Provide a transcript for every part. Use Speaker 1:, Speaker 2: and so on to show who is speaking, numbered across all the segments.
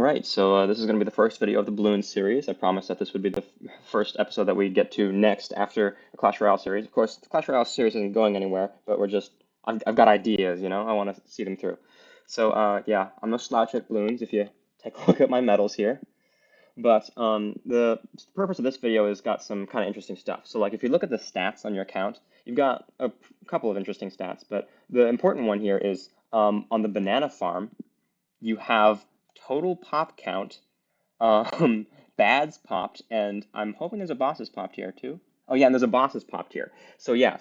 Speaker 1: Alright, so this is going to be the first video of the Balloon series. I promised that this would be the first episode that we'd get to next after the Clash Royale series. Of course, the Clash Royale series isn't going anywhere, but I've got ideas, you know? I want to see them through. So, yeah, I'm no slouch at balloons if you take a look at my medals here. But the purpose of this video is got some kind of interesting stuff. So, like, if you look at the stats on your account, you've got a couple of interesting stats, but the important one here is on the banana farm, you have total pop count, bads popped, and I'm hoping there's a bosses popped here too. Oh yeah, and there's a bosses popped here. So yeah,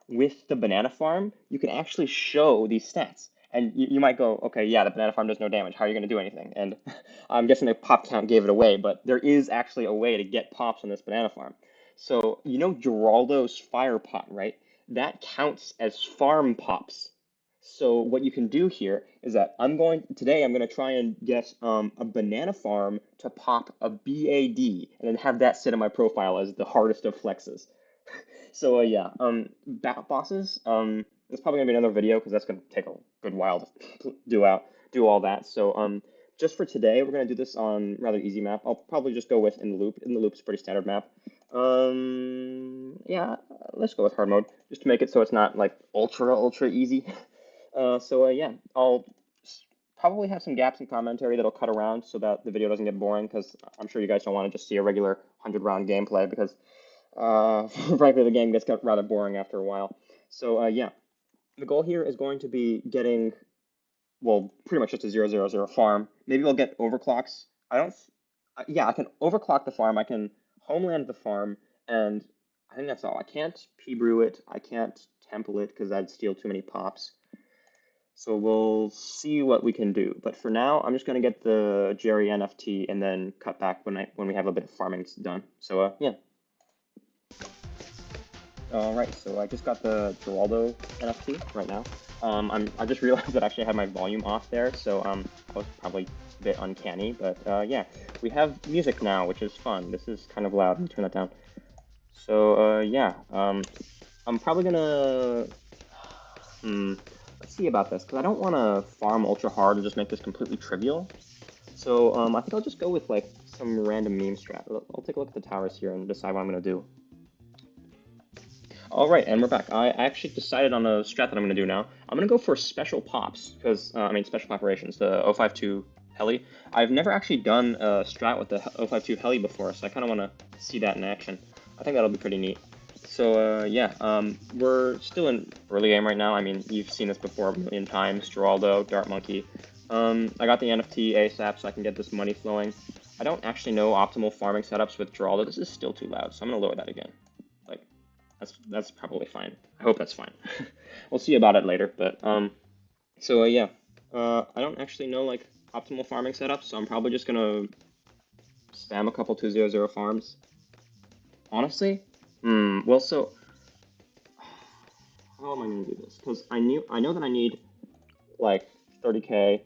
Speaker 1: with the banana farm, you can actually show these stats. And you might go, okay, yeah, the banana farm does no damage. How are you going to do anything? And I'm guessing the pop count gave it away, but there is actually a way to get pops on this banana farm. So you know Geraldo's fire pot, right? That counts as farm pops. So what you can do here is that today I'm going to try and get a banana farm to pop a BAD and then have that sit in my profile as the hardest of flexes. So yeah, bosses, it's probably gonna be another video because that's gonna take a good while to do all that. So just for today, we're gonna do this on rather easy map. I'll probably just go with In the Loop. In the Loop's a pretty standard map. Yeah, let's go with hard mode just to make it so it's not like ultra easy. Yeah, I'll probably have some gaps in commentary that'll cut around so that the video doesn't get boring because I'm sure you guys don't want to just see a regular 100-round gameplay because frankly the game gets rather boring after a while. So yeah, the goal here is going to be getting, well, pretty much just a 0-0-0 farm. Maybe we'll get overclocks. Yeah, I can overclock the farm, I can homeland the farm, and I think that's all. I can't P-brew it, I can't temple it because I'd steal too many pops. So we'll see what we can do. But for now, I'm just going to get the Jerry NFT and then cut back when we have a bit of farming done. So yeah. All right, so I just got the Geraldo NFT right now. I just realized that actually I had my volume off there, so that was probably a bit uncanny. But yeah, we have music now, which is fun. This is kind of loud. Let me turn that down. So yeah, I'm probably gonna. Let's see about this, because I don't want to farm ultra hard and just make this completely trivial. So I think I'll just go with like some random meme strat. I'll take a look at the towers here and decide what I'm going to do. All right, and we're back. I actually decided on a strat that I'm going to do now. I'm going to go for special pops, because, special operations, the 052 heli. I've never actually done a strat with the 052 heli before, so I kind of want to see that in action. I think that'll be pretty neat. So yeah, we're still in early game right now. I mean, you've seen this before a million times. Geraldo, Dart Monkey. I got the NFT ASAP so I can get this money flowing. I don't actually know optimal farming setups with Geraldo. This is still too loud, so I'm gonna lower that again. Like, that's probably fine. I hope that's fine. We'll see about it later. But yeah, I don't actually know like optimal farming setups, so I'm probably just gonna spam a couple 2-0-0 farms. Honestly. Well, so how am I going to do this? Because I know that I need like 30k,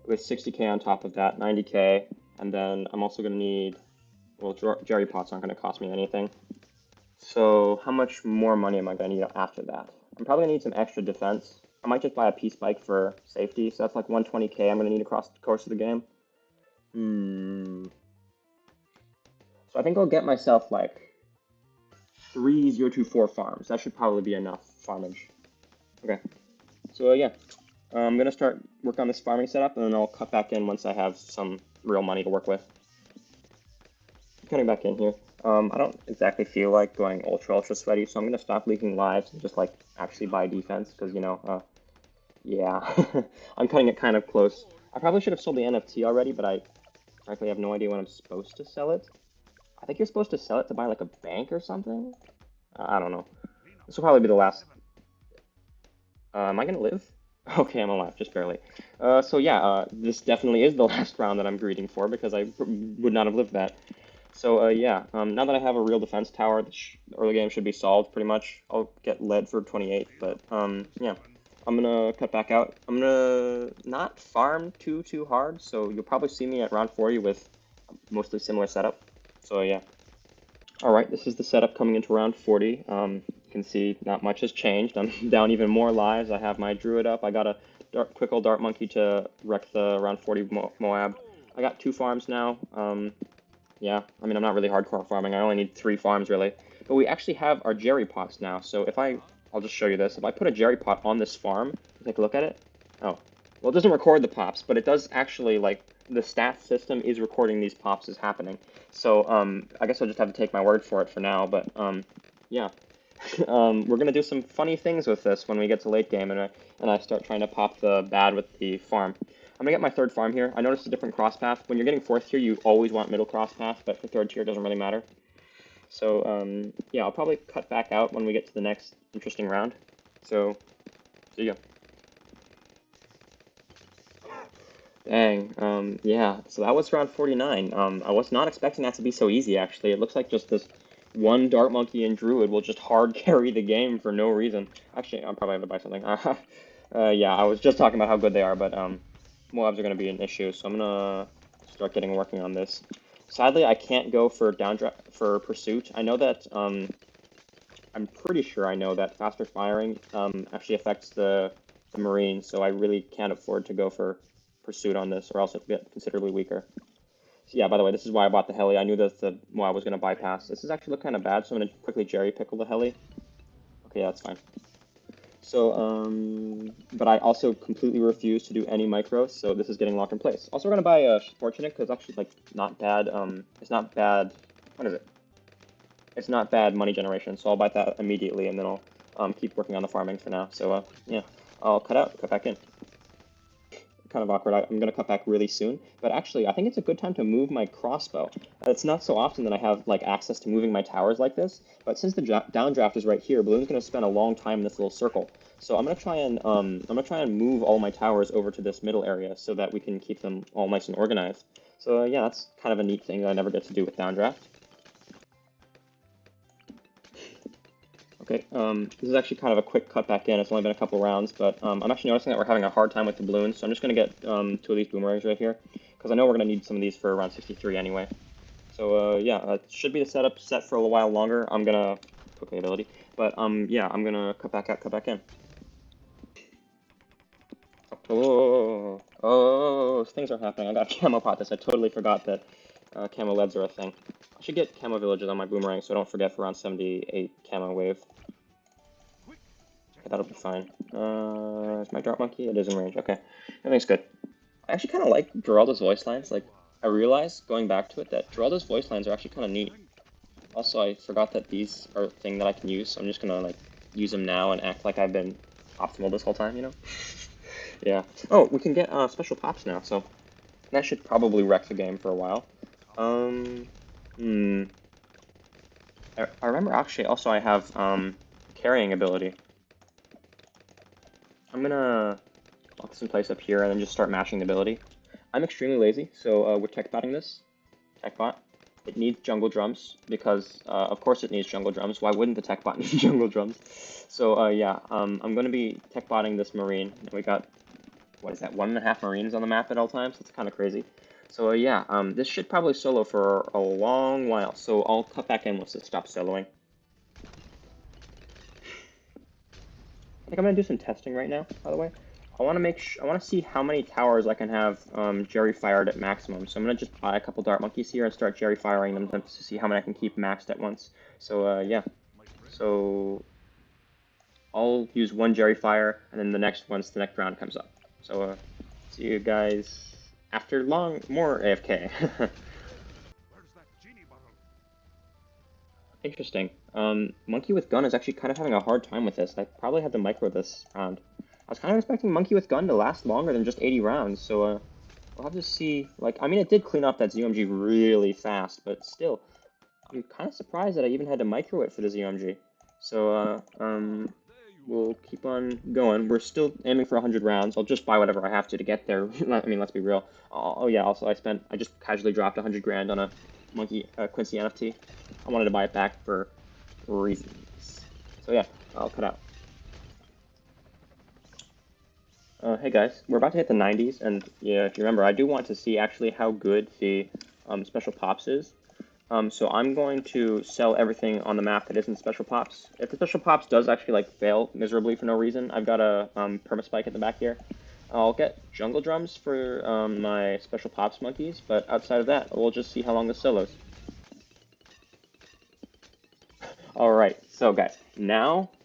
Speaker 1: with 60k on top of that, 90k, and then I'm also going to need, well, Jerry pots aren't going to cost me anything. So how much more money am I going to need after that? I'm probably going to need some extra defense. I might just buy a peace bike for safety, so that's like 120k I'm going to need across the course of the game. So I think I'll get myself like 3 0-2-4 farms. That should probably be enough farmage. Okay, so yeah, I'm gonna start work on this farming setup, and then I'll cut back in once I have some real money to work with. Cutting back in here. I don't exactly feel like going ultra sweaty, so I'm gonna stop leaking lives and just like actually buy defense because yeah, I'm cutting it kind of close. I probably should have sold the NFT already, but I frankly have no idea when I'm supposed to sell it. I think you're supposed to sell it to buy like a bank or something. I don't know. This will probably be the last. Am I gonna live? Okay, I'm alive, just barely. So yeah, this definitely is the last round that I'm greeting for because I would not have lived that. So yeah, now that I have a real defense tower, the early game should be solved pretty much. I'll get lead for 28, but yeah, I'm gonna cut back out. I'm gonna not farm too hard, so you'll probably see me at round 40 with mostly similar setup. So yeah. Alright, this is the setup coming into round 40. You can see not much has changed. I'm down even more lives. I have my druid up. I got a quick old dart monkey to wreck the round 40 Moab. I got 2 farms now. Yeah, I mean, I'm not really hardcore farming. I only need 3 farms, really. But we actually have our Jerry pots now. So if I'll just show you this. If I put a Jerry pot on this farm, take a look at it. Oh, well, it doesn't record the pops, but it does actually, like, the stats system is recording these pops as happening. So, I guess I'll just have to take my word for it for now. But, yeah. We're gonna do some funny things with this when we get to late game and I start trying to pop the bad with the farm. I'm gonna get my 3rd farm here. I noticed a different cross path. When you're getting 4th tier, you always want middle cross path, but for 3rd tier, it doesn't really matter. So, yeah, I'll probably cut back out when we get to the next interesting round. So, see ya. Dang, yeah, so that was round 49. I was not expecting that to be so easy, actually. It looks like just this one Dart Monkey and Druid will just hard carry the game for no reason. Actually, I'll probably have to buy something. Yeah, I was just talking about how good they are, but Moabs are going to be an issue, so I'm going to start working on this. Sadly, I can't go for for Pursuit. I know that, I'm pretty sure I know that faster firing actually affects the Marine, so I really can't afford to go for Pursuit on this, or else it'll get considerably weaker. So yeah, by the way, this is why I bought the heli. I knew that the Moab was going to bypass. This is actually look kind of bad, so I'm going to quickly jerry pickle the heli. Okay, yeah, that's fine. So, but I also completely refuse to do any micros, so this is getting locked in place. Also, we're going to buy a Fortunate, because actually, like, not bad, it's not bad, what is it? It's not bad money generation, so I'll buy that immediately, and then I'll keep working on the farming for now. So, yeah, I'll cut back in. Kind of awkward. I'm going to cut back really soon, but actually I think it's a good time to move my crossbow. It's not so often that I have like access to moving my towers like this, but since the downdraft is right here, Balloon's going to spend a long time in this little circle. So I'm going to try and move all my towers over to this middle area so that we can keep them all nice and organized. So yeah, that's kind of a neat thing that I never get to do with downdraft. Okay, this is actually kind of a quick cut back in. It's only been a couple rounds, but I'm actually noticing that we're having a hard time with the balloons, so I'm just going to get 2 of these boomerangs right here, because I know we're going to need some of these for around 63 anyway. So yeah, it should be the setup set for a little while longer. I'm going to cook the ability, but yeah, I'm going to cut back out, cut back in. Oh, things are happening. I got camo pot this. I totally forgot that camo leads are a thing. I should get camo villages on my boomerang so I don't forget for round 78 camo wave. Okay, that'll be fine. Is my Dart Monkey? It is in range. Okay, everything's good. I actually kind of like Geraldo's voice lines. Like, I realized, going back to it, that Geraldo's voice lines are actually kind of neat. Also, I forgot that these are a thing that I can use, so I'm just gonna, like, use them now and act like I've been optimal this whole time, you know? Yeah. Oh, we can get special pops now, so that should probably wreck the game for a while. I remember actually also I have carrying ability. I'm gonna lock this in place up here and then just start mashing the ability. I'm extremely lazy, so we're tech botting this. Tech bot. It needs jungle drums because, of course, it needs jungle drums. Why wouldn't the tech bot need jungle drums? So yeah, I'm going to be tech botting this marine. We got, what is that, 1.5 marines on the map at all times? That's kind of crazy. So yeah, this should probably solo for a long while. So I'll cut back in once it stops soloing. I think I'm gonna do some testing right now, by the way. I want to see how many towers I can have Jerry fired at maximum. So I'm gonna just buy a couple Dart Monkeys here and start Jerry firing them to see how many I can keep maxed at once. So yeah, so I'll use 1 Jerry fire, and then the next once the next round comes up. So see you guys after more AFK. Interesting. Monkey with Gun is actually kind of having a hard time with this. I probably had to micro this round. I was kind of expecting Monkey with Gun to last longer than just 80 rounds, so we'll have to see. Like, I mean, it did clean up that ZOMG really fast, but still, I'm kind of surprised that I even had to micro it for the ZOMG. So, we'll keep on going. We're still aiming for 100 rounds. I'll just buy whatever I have to get there. I mean, let's be real. Oh yeah, also I just casually dropped 100 grand on a Monkey Quincy NFT. I wanted to buy it back for reasons. So yeah, I'll cut out. Hey guys, we're about to hit the 90s, and yeah, if you remember, I do want to see actually how good the special pops is. So I'm going to sell everything on the map that isn't special pops. If the special pops does actually like fail miserably for no reason, I've got a permaspike at the back here. I'll get jungle drums for my special pops monkeys, but outside of that, we'll just see how long this solos. Alright, so guys,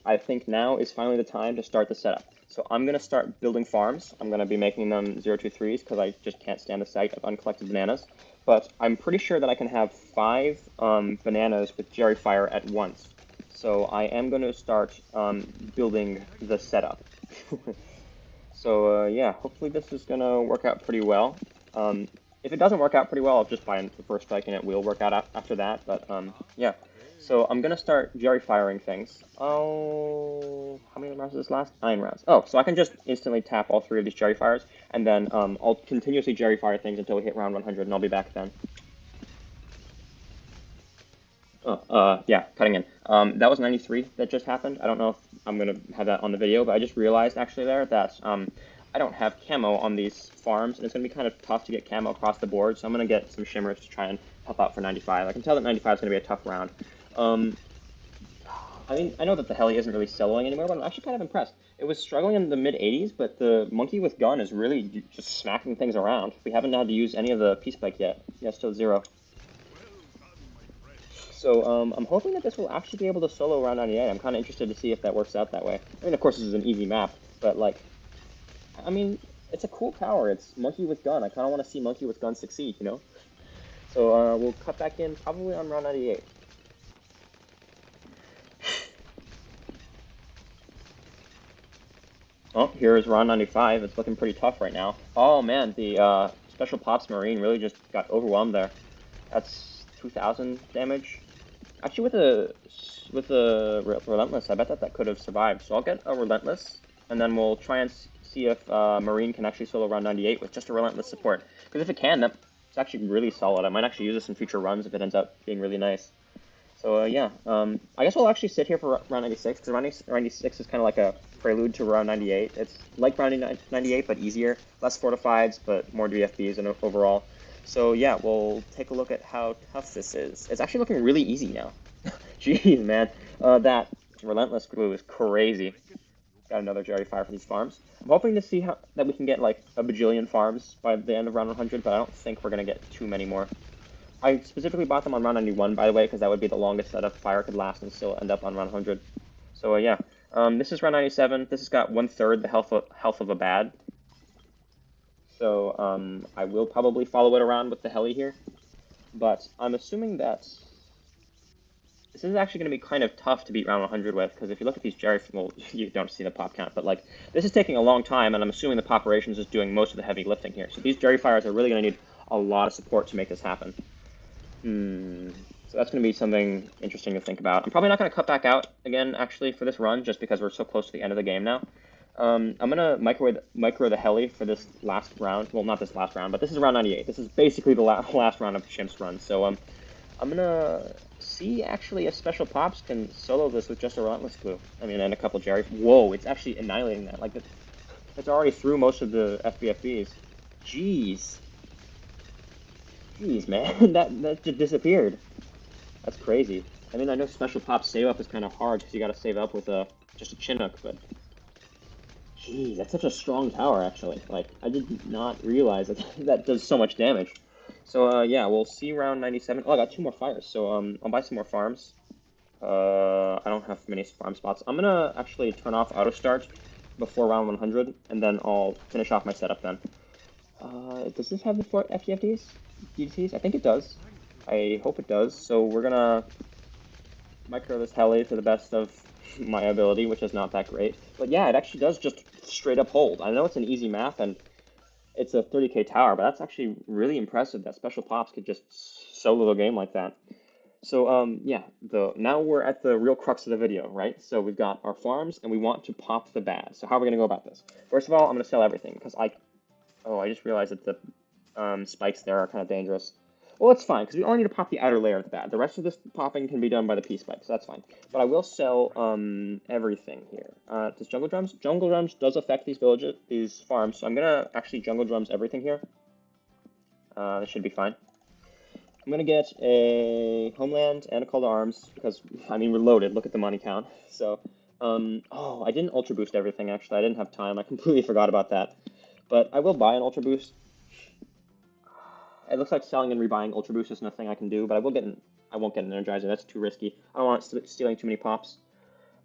Speaker 1: I think now is finally the time to start the setup. So I'm going to start building farms. I'm going to be making them 023s because I just can't stand the sight of uncollected bananas. But I'm pretty sure that I can have 5 bananas with Jerry Fire at once. So I am going to start building the setup. So yeah, hopefully this is going to work out pretty well. If it doesn't work out pretty well, I'll just buy the first strike and it will work out after that. But yeah. So I'm gonna start Jerry firing things. Oh, how many rounds does this last? 9 rounds. Oh, so I can just instantly tap all 3 of these Jerry fires, and then I'll continuously Jerry fire things until we hit round 100, and I'll be back then. Oh, yeah, cutting in. That was 93 that just happened. I don't know if I'm gonna have that on the video, but I just realized actually there that I don't have camo on these farms, and it's gonna be kind of tough to get camo across the board. So I'm gonna get some shimmers to try and help out for 95. I can tell that 95 is gonna be a tough round. Um, I mean, I know that the heli isn't really soloing anymore, but I'm actually kind of impressed. It was struggling in the mid 80s, but the monkey with gun is really just smacking things around. We haven't had to use any of the peace spike yet. Yeah, still 0. So I'm hoping that this will actually be able to solo around 98. I'm kind of interested to see if that works out that way. I mean, of course, this is an easy map, but like, I mean, it's a cool tower. It's monkey with gun. I kind of want to see monkey with gun succeed, you know? So we'll cut back in probably on round 98. Oh, here's round 95. It's looking pretty tough right now. Oh man, the Special Pops Marine really just got overwhelmed there. That's 2,000 damage. Actually, with a Relentless, I bet that could have survived. So I'll get a Relentless, and then we'll try and see if Marine can actually solo round 98 with just a Relentless support. Because if it can, that's actually really solid. I might actually use this in future runs if it ends up being really nice. So yeah, I guess we'll actually sit here for round 96, because round 96 is kind of like a prelude to round 98. It's like round 98, but easier. Less fortifieds, but more DFBs and overall. So yeah, we'll take a look at how tough this is. It's actually looking really easy now. Jeez, man. That Relentless glue is crazy. Got another Jerry Fire for these farms. I'm hoping to see that we can get like a bajillion farms by the end of round 100, but I don't think we're going to get too many more. I specifically bought them on round 91, by the way, because that would be the longest that a fire could last and still end up on round 100. So yeah, this is round 97. This has got 1/3 the health of a bad. So I will probably follow it around with the heli here, but I'm assuming that this is actually going to be kind of tough to beat round 100 with, because if you look at these Jerry, well, you don't see the pop count, but like this is taking a long time, and I'm assuming the pop operations is doing most of the heavy lifting here. So these Jerry fires are really going to need a lot of support to make this happen. So that's going to be something interesting to think about. I'm probably not going to cut back out again, actually, for this run, just because we're so close to the end of the game now. I'm going to micro the heli for this last round. Well, not this last round, but this is round 98. This is basically the last round of Chimp's run. So I'm going to see, actually, if Special Pops can solo this with just a Relentless Glue. I mean, and a couple Jerry. Whoa, it's actually annihilating that. Like, it's already through most of the FBFBs. Jeez. Jeez, man, that just disappeared. That's crazy. I mean, I know Special Pop's save up is kind of hard because you got to save up with just a Chinook, but geez, that's such a strong tower, actually. Like, I did not realize that that does so much damage. So, yeah, we'll see round 97. Oh, I got 2 more fires, so I'll buy some more farms. I don't have many farm spots. I'm gonna actually turn off auto start before round 100, and then I'll finish off my setup then. Does this have the 4 FTFDs? DTs? I think it does. I hope it does. So we're gonna micro this heli to the best of my ability, which is not that great. But yeah, it actually does just straight up hold. I know it's an easy map and it's a 30k tower, but that's actually really impressive that Special Pops could just solo the game like that. So yeah, now we're at the real crux of the video, right? So we've got our farms and we want to pop the bad. So how are we gonna go about this? First of all, I'm gonna sell everything because I just realized that the spikes there are kind of dangerous. Well, it's fine, because we only need to pop the outer layer of the bad. The rest of this popping can be done by the P-spike, so that's fine. But I will sell everything here. Does Jungle Drums? Jungle Drums does affect these farms, so I'm going to actually Jungle Drums everything here. This should be fine. I'm going to get a Homeland and a Call to Arms, because, I mean, we're loaded. Look at the money count. So, oh, I didn't Ultra Boost everything, actually. I didn't have time. I completely forgot about that. But I will buy an Ultra Boost. It looks like selling and rebuying Ultra Boost isn't a thing I can do, but I won't get an Energizer. That's too risky. I don't want it stealing too many pops.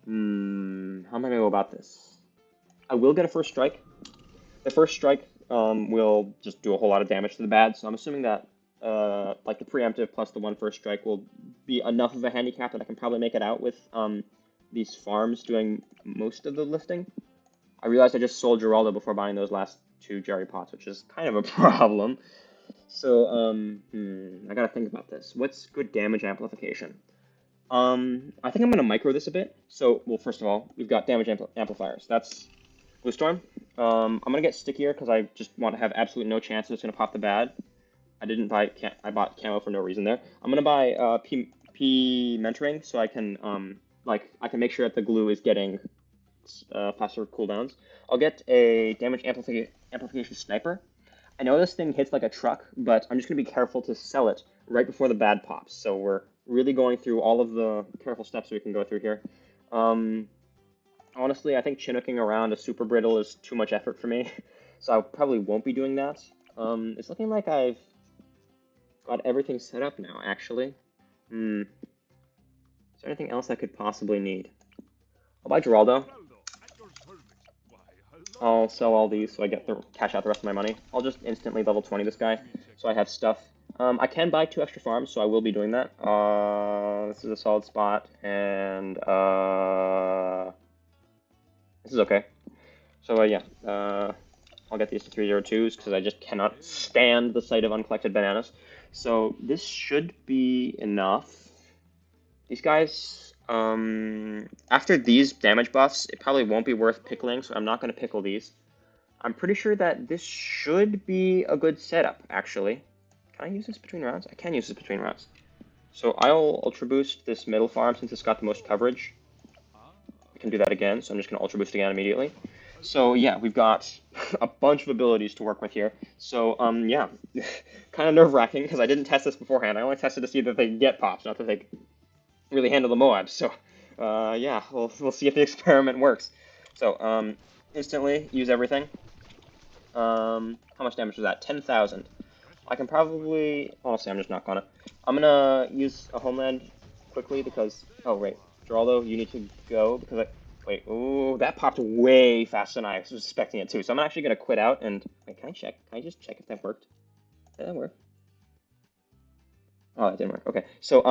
Speaker 1: How am I gonna go about this? I will get a first strike. The first strike will just do a whole lot of damage to the bad, so I'm assuming that like the preemptive plus the one first strike will be enough of a handicap that I can probably make it out with these farms doing most of the lifting. I realized I just sold Geraldo before buying those last two Jerry Pots, which is kind of a problem. So, I gotta think about this. What's good damage amplification? I think I'm gonna micro this a bit. So, well, first of all, we've got damage amplifiers. That's Blue Storm. I'm gonna get stickier because I just want to have absolutely no chance that it's gonna pop the bad. I bought camo for no reason there. I'm gonna buy P mentoring so I can I can make sure that the glue is getting faster cooldowns. I'll get a damage amplification sniper. I know this thing hits like a truck, but I'm just gonna be careful to sell it right before the bad pops. So we're really going through all of the careful steps we can go through here. Honestly, I think Chinooking around a super brittle is too much effort for me, so I probably won't be doing that. It's looking like I've got everything set up now, actually. Is there anything else I could possibly need? I'll buy Geraldo. I'll sell all these so I get the cash out the rest of my money. I'll just instantly level 20 this guy, so I have stuff. I can buy 2 extra farms, so I will be doing that. This is a solid spot, and this is okay. So yeah, I'll get these to 302s because I just cannot stand the sight of uncollected bananas. So this should be enough. These guys, after these damage buffs, it probably won't be worth pickling, so I'm not going to pickle these. I'm pretty sure that this should be a good setup, actually. Can I use this between rounds? I can use this between rounds. So I'll Ultra Boost this middle farm since it's got the most coverage. I can do that again, so I'm just going to Ultra Boost again immediately. So yeah, we've got a bunch of abilities to work with here. So yeah, kind of nerve-wracking because I didn't test this beforehand. I only tested to see that they get pops, not that they really handle the Moabs. So yeah, we'll see if the experiment works. So instantly use everything. How much damage was that? 10,000. I can probably, honestly, I'm just not gonna. I'm gonna use a homeland quickly because, oh wait, Geraldo, you need to go because wait, ooh, that popped way faster than I was expecting it to. So I'm actually gonna quit out and, wait, can I check? Can I just check if that worked? Did that work? Oh, it didn't work. Okay, so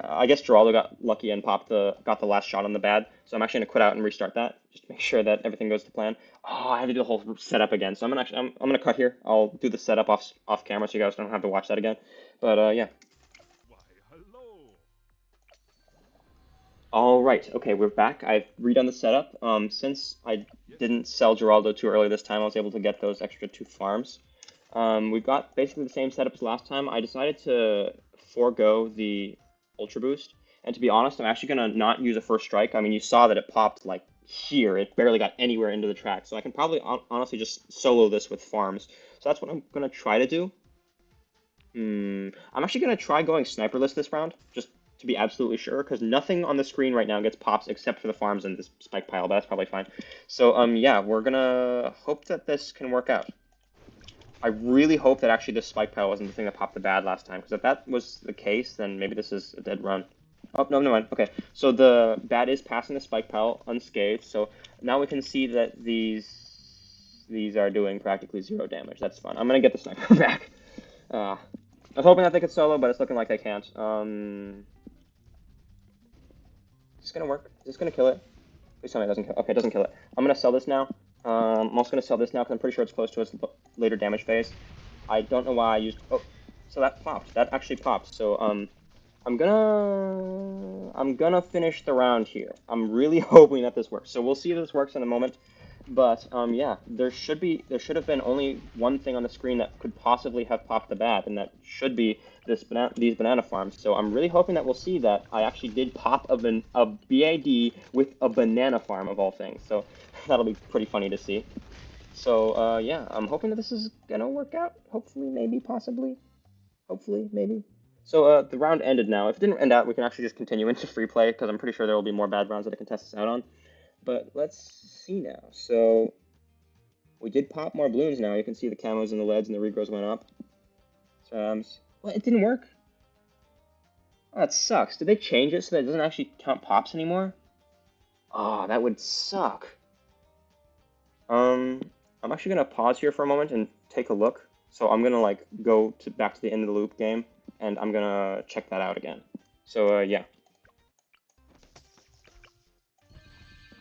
Speaker 1: I guess Geraldo got lucky and got the last shot on the bad. So I'm actually gonna quit out and restart that just to make sure that everything goes to plan. Oh, I have to do the whole setup again. So I'm gonna cut here. I'll do the setup off camera so you guys don't have to watch that again. But yeah. All right. Okay, we're back. I've redone the setup. Since I didn't sell Geraldo too early this time, I was able to get those extra 2 farms. We've got basically the same setup as last time. I decided to forego the Ultra Boost. And to be honest, I'm actually going to not use a first strike. I mean, you saw that it popped like here. It barely got anywhere into the track. So I can probably honestly just solo this with farms. So that's what I'm going to try to do. I'm actually going to try going sniperless this round, just to be absolutely sure, because nothing on the screen right now gets pops except for the farms and this spike pile, but that's probably fine. So yeah, we're going to hope that this can work out. I really hope that actually this spike pile wasn't the thing that popped the bad last time, because if that was the case, then maybe this is a dead run. Oh, no, never mind. Okay, so the bad is passing the spike pile unscathed, so now we can see that these are doing practically 0 damage. That's fun. I'm going to get the sniper back. I was hoping that they could solo, but it's looking like they can't. Is this going to work? Is this going to kill it? Please tell me it doesn't kill it. Okay, it doesn't kill it. I'm going to sell this now. I'm also going to sell this now because I'm pretty sure it's close to its later damage phase. I don't know why I used... Oh, so that popped. That actually popped. So I'm gonna finish the round here. I'm really hoping that this works. So we'll see if this works in a moment. But yeah, there should have been only one thing on the screen that could possibly have popped the bad, and that should be these banana farms. So I'm really hoping that we'll see that I actually did pop a BAD with a banana farm of all things. So that'll be pretty funny to see. So yeah, I'm hoping that this is gonna work out. Hopefully, maybe, possibly. Hopefully, maybe. So the round ended now. If it didn't end out, we can actually just continue into free play because I'm pretty sure there will be more bad rounds that I can test this out on. But let's see now. So We did pop more balloons now. You can see the camos and the leads and the regrows went up. So, well, it didn't work. Oh, that sucks. Did they change it so that it doesn't actually count pops anymore? Oh, that would suck. I'm actually gonna pause here for a moment and take a look. So I'm gonna like go to back to the end of the loop game, and I'm gonna check that out again. So yeah,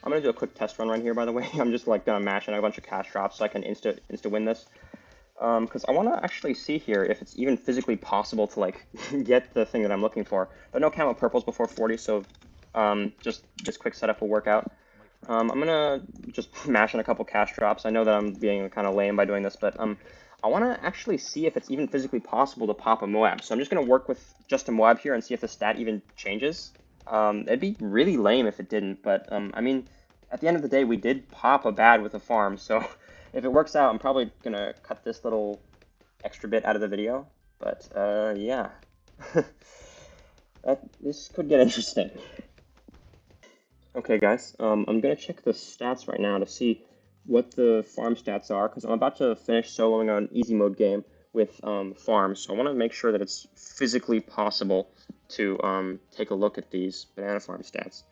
Speaker 1: I'm gonna do a quick test run right here. By the way, I'm just like gonna mash in a bunch of cash drops so I can insta win this. Because I want to actually see here if it's even physically possible to like get the thing that I'm looking for. There are no camo purples before 40, so just this quick setup will work out. I'm gonna just mash in a couple cash drops. I know that I'm being kind of lame by doing this, but I want to actually see if it's even physically possible to pop a Moab. So I'm just gonna work with just a Moab here and see if the stat even changes. It'd be really lame if it didn't, but I mean, at the end of the day, we did pop a bad with a farm, so if it works out, I'm probably gonna cut this little extra bit out of the video. But yeah, this could get interesting. Okay, guys, I'm gonna check the stats right now to see what the farm stats are, because I'm about to finish soloing an easy mode game with farms, so I want to make sure that it's physically possible to take a look at these banana farm stats.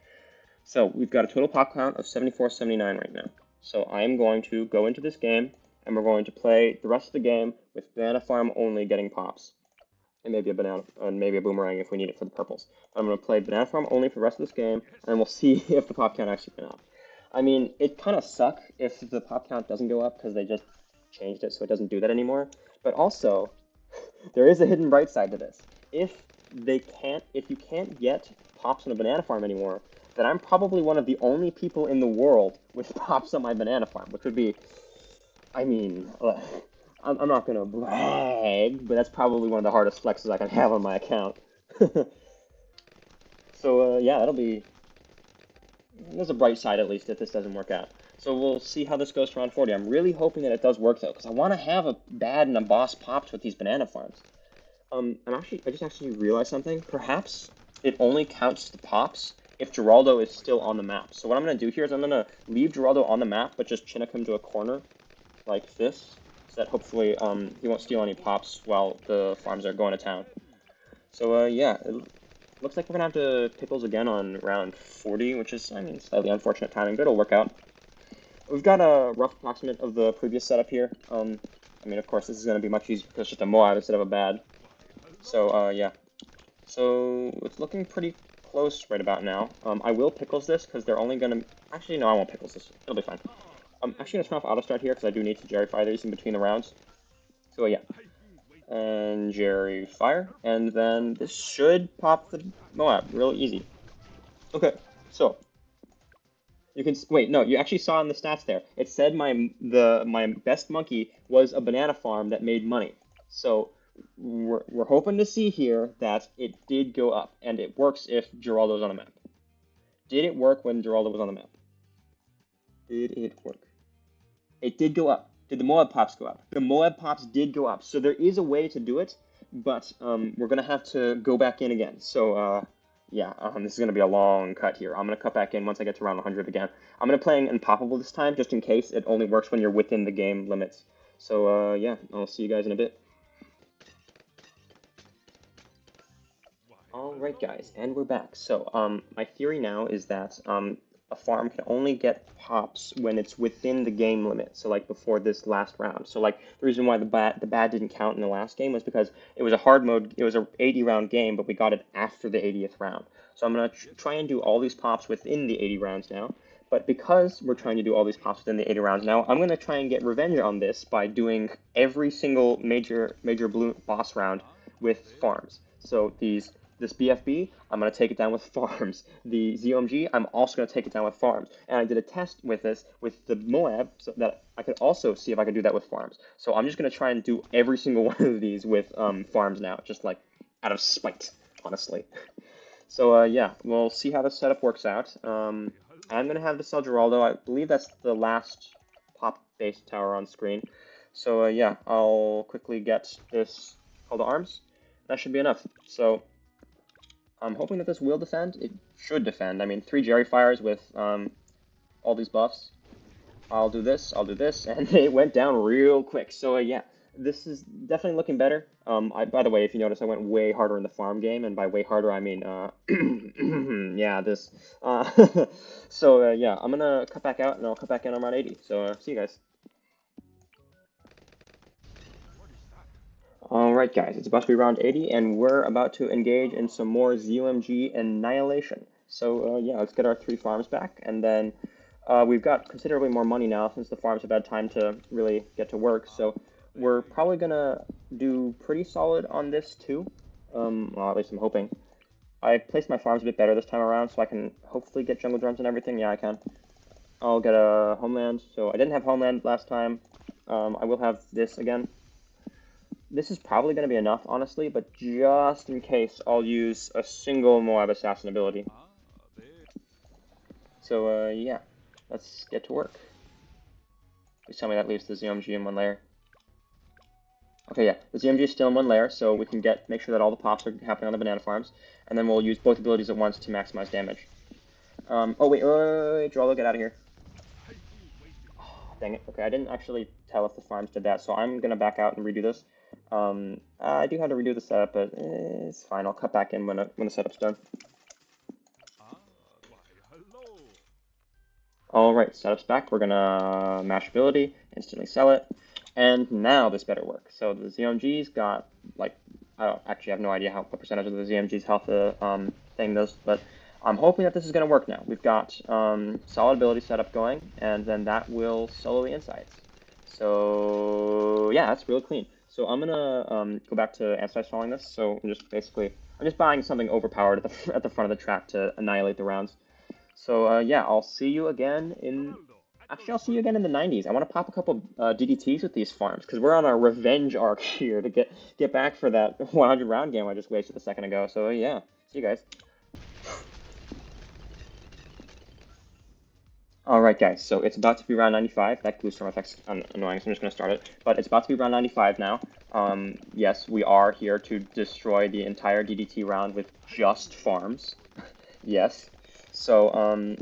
Speaker 1: So we've got a total pop count of 7479 right now. So I'm going to go into this game, and we're going to play the rest of the game with banana farm only getting pops. And maybe a banana, and maybe a boomerang if we need it for the purples. I'm going to play banana farm only for the rest of this game, and we'll see if the pop count actually went up. I mean, it kind of sucks if the pop count doesn't go up because they just changed it so it doesn't do that anymore. But also, there is a hidden bright side to this. If you can't get pops on a banana farm anymore, then I'm probably one of the only people in the world with pops on my banana farm, which would be, I mean, I'm not gonna brag, but that's probably one of the hardest flexes I can have on my account. So yeah, there's a bright side at least if this doesn't work out. So we'll see how this goes for round 40. I'm really hoping that it does work though, because I want to have a bad and a boss pops with these banana farms. I just actually realized something. Perhaps it only counts the pops if Geraldo is still on the map. So what I'm gonna do here is I'm gonna leave Geraldo on the map, but just Chinook him to a corner like this, so that hopefully he won't steal any pops while the farms are going to town. So yeah, it looks like we're gonna have to pickles again on round 40, which is, I mean, slightly unfortunate timing, but it'll work out. We've got a rough approximate of the previous setup here. I mean, of course, this is gonna be much easier because it's just a Moab instead of a bad. So yeah, so it's looking pretty close right about now. I will pickles this because they're only gonna. Actually, no, I won't pickles this. It'll be fine. I'm actually gonna turn off auto start here because I do need to Jerry fire these in between the rounds. So yeah, and Jerry fire, and then this should pop the Moab real easy. Okay, so you can wait. No, you actually saw in the stats there. It said my best monkey was a banana farm that made money. So we're hoping to see here that it did go up, and it works if Geraldo's on the map. Did it work when Geraldo was on the map? Did it work? It did go up. Did the Moab pops go up? The Moab pops did go up. So there is a way to do it, but we're going to have to go back in again. So yeah, this is going to be a long cut here. I'm going to cut back in once I get to round 100 again. I'm going to play Unpoppable this time, just in case it only works when you're within the game limits. So yeah, I'll see you guys in a bit. Alright guys, and we're back. So my theory now is that a farm can only get pops when it's within the game limit, so like before this last round. So like the reason why the bad didn't count in the last game was because it was a hard mode, it was a 80 round game, but we got it after the 80th round. So I'm going to try and do all these pops within the 80 rounds now. But because we're trying to do all these pops within the 80 rounds now, I'm going to try and get revenge on this by doing every single major blue boss round with farms. So this BFB, I'm going to take it down with farms. The ZOMG, I'm also going to take it down with farms. And I did a test with this with the Moab so that I could also see if I could do that with farms. So I'm just going to try and do every single one of these with farms now, just like out of spite, honestly. So yeah, we'll see how this setup works out. I'm going to have the sell Geraldo. I believe that's the last pop base tower on screen. So yeah, I'll quickly get this call to arms. That should be enough. So I'm hoping that this will defend. It should defend. I mean, 3 Jerry fires with all these buffs. I'll do this, and it went down real quick. So yeah, this is definitely looking better. By the way, if you notice, I went way harder in the farm game, and by way harder, I mean, yeah, this. Uh, yeah, I'm gonna cut back out, and I'll cut back in on round 80. So see you guys. All right, guys, it's about to be round 80, and we're about to engage in some more ZOMG annihilation. So yeah, let's get our 3 farms back, and then we've got considerably more money now since the farms have had time to really get to work. So we're probably gonna do pretty solid on this too. Well, at least I'm hoping. I placed my farms a bit better this time around, so I can hopefully get jungle drums and everything. Yeah, I can. I'll get a homeland. So I didn't have homeland last time. I will have this again. This is probably going to be enough, honestly, but just in case, I'll use a single Moab Assassin ability. So, yeah, let's get to work. Please tell me that leaves the ZMG in 1 layer. Okay, yeah, the ZMG is still in 1 layer, so we can make sure that all the pops are happening on the banana farms, and then we'll use both abilities at once to maximize damage. Oh, wait, Drollo, get out of here. Oh, dang it. Okay, I didn't actually tell if the farms did that, so I'm going to back out and redo this. I do have to redo the setup, but it's fine. I'll cut back in when the setup's done. All right, setup's back. We're gonna mash ability, instantly sell it, and now this better work. So the ZMG's got like I don't actually have no idea what percentage of the ZMG's health the thing does, but I'm hoping that this is gonna work now. We've got solid ability setup going, and then that will solo the insights. So yeah, that's really clean. So I'm gonna go back to anti-stalling this. So I'm just buying something overpowered at the front of the track to annihilate the rounds. So yeah, I'll see you again in. Actually, I'll see you again in the 90s. I want to pop a couple DDTs with these farms because we're on a revenge arc here to get back for that 100 round game I just wasted a second ago. So yeah, see you guys. All right, guys. So it's about to be round 95. That glue storm effect's annoying, so I'm just gonna start it. But it's about to be round 95 now. Yes, we are here to destroy the entire DDT round with just farms. Yes. So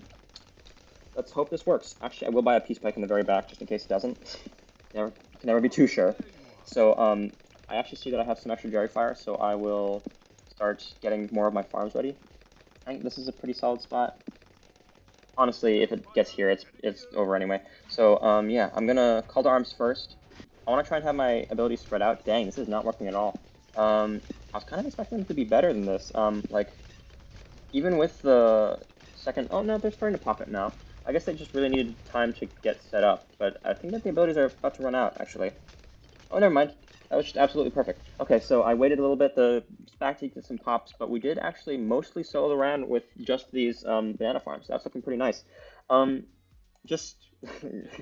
Speaker 1: let's hope this works. Actually, I will buy a peace pike in the very back just in case it doesn't. Can never be too sure. So I actually see that I have some extra Jerry Fire, so I will start getting more of my farms ready. I think this is a pretty solid spot. Honestly, if it gets here, it's over anyway. So yeah, I'm gonna call to arms first. I want to try and have my abilities spread out. Dang, this is not working at all. I was kind of expecting them to be better than this. Like even with the second. Oh no, they're starting to pop it now. I guess they just really needed time to get set up, but I think that the abilities are about to run out, actually. Oh, never mind. That was just absolutely perfect. Okay, so I waited a little bit. The back did some pops, but we did actually mostly solo the round with just these banana farms. That's looking pretty nice. Just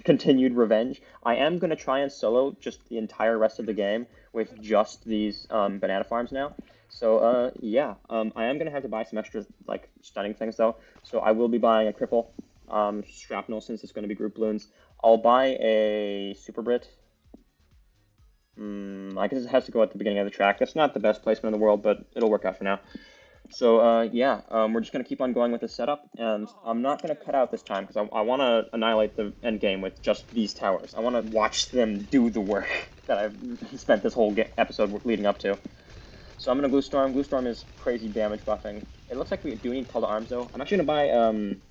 Speaker 1: continued revenge. I am going to try and solo just the entire rest of the game with just these banana farms now. So yeah, I am going to have to buy some extra like stunning things though. So I will be buying a cripple, shrapnel since it's going to be group balloons. I'll buy a super Brit. I guess it has to go at the beginning of the track. That's not the best placement in the world, but it'll work out for now. So yeah, we're just going to keep on going with the setup, and I'm not going to cut out this time because I want to annihilate the end game with just these towers. I want to watch them do the work that I've spent this whole episode leading up to. So I'm going to Glue Storm. Glue Storm is crazy damage buffing. It looks like we do need Call to Arms, though. I'm actually going to buy,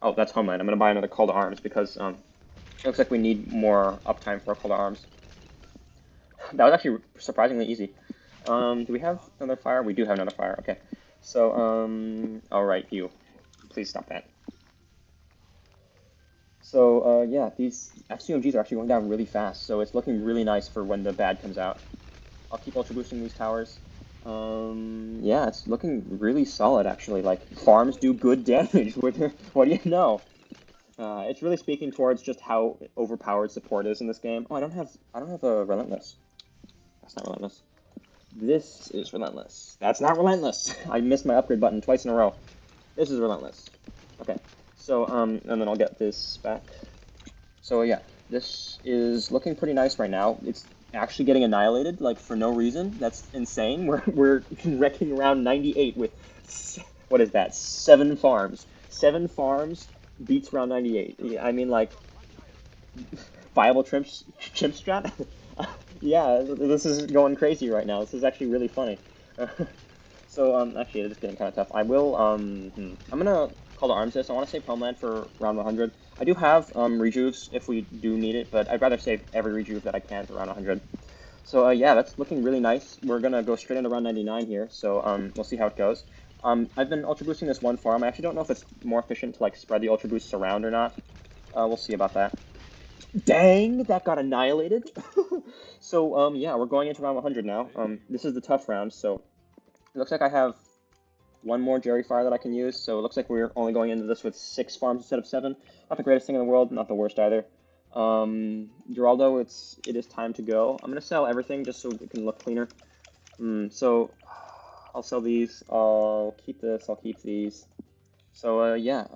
Speaker 1: oh, that's Homeland. I'm going to buy another Call to Arms because it looks like we need more uptime for a Call to Arms. That was actually surprisingly easy. Do we have another fire? We do have another fire. Okay. So, all right, you. Please stop that. So, yeah, these FCMGs are actually going down really fast, so it's looking really nice for when the bad comes out. I'll keep ultra boosting these towers. Yeah, it's looking really solid, actually. Like, farms do good damage. What do you know? It's really speaking towards just how overpowered support is in this game. Oh, I don't have a Relentless. That's not Relentless. This is Relentless. That's not Relentless. I missed my upgrade button twice in a row. This is Relentless. Okay. So, and then I'll get this back. So yeah, this is looking pretty nice right now. It's actually getting annihilated, like, for no reason. That's insane. We're wrecking around 98 with, what is that, 7 farms. 7 farms beats round 98. Yeah, I mean, like, Viable chimp strat? Yeah, this is going crazy right now. This is actually really funny. So, actually, it is getting kind of tough. I will, I'm gonna call to arms this. I want to save Homeland for round 100. I do have, rejuves if we do need it, but I'd rather save every rejuve that I can for round 100. So, yeah, that's looking really nice. We're gonna go straight into round 99 here, so, we'll see how it goes. I've been ultra boosting this one farm. I actually don't know if it's more efficient to, like, spread the ultra boosts around or not. We'll see about that. Dang, that got annihilated. So, yeah, we're going into round 100 now. This is the tough round, so it looks like I have one more Jerry Fire that I can use, so it looks like we're only going into this with 6 farms instead of 7. Not the greatest thing in the world, not the worst either. Geraldo, it is time to go. I'm gonna sell everything just so it can look cleaner. So I'll sell these. I'll keep this. I'll keep these. So yeah,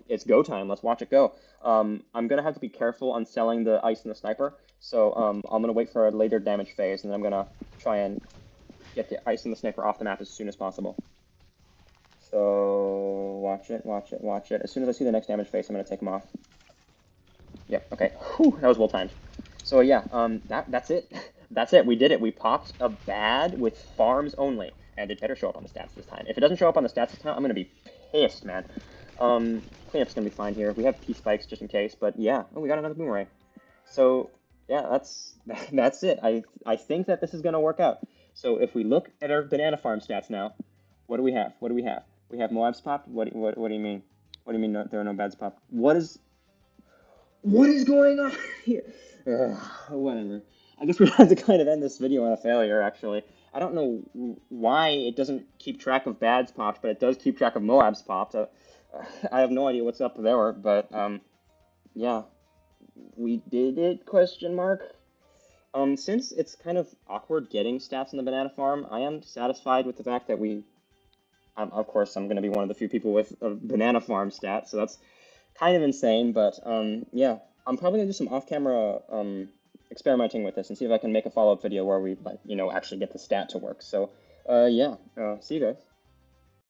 Speaker 1: it's go time. Let's watch it go. I'm gonna have to be careful on selling the ice and the sniper. So I'm gonna wait for a later damage phase, and then I'm gonna try and get the ice and the sniper off the map as soon as possible. So watch it, watch it, watch it. As soon as I see the next damage phase, I'm gonna take them off. Yep. Okay. Whew, that was well timed. So yeah, that's it. That's it. We did it. We popped a bad with farms only, and it better show up on the stats this time. If it doesn't show up on the stats this time, I'm gonna be pissed, man. Cleanup's gonna be fine here. We have P spikes just in case, but yeah, oh, we got another boomerang. So yeah, that's it. I think that this is gonna work out. So if we look at our banana farm stats now, what do we have? What do we have? We have Moab's popped. What do you mean? What do you mean there are no bads popped? What is going on here? Whatever. I guess we have to kind of end this video on a failure, actually. I don't know why it doesn't keep track of Bad's pops, but it does keep track of Moab's pops. I have no idea what's up there, but, yeah. We did it, question mark? Since it's kind of awkward getting stats in the banana farm, I am satisfied with the fact that of course, I'm going to be one of the few people with a banana farm stat, so that's kind of insane, but yeah, I'm probably gonna do some off-camera experimenting with this and see if I can make a follow-up video where we, like, actually get the stat to work. So, yeah, see you guys.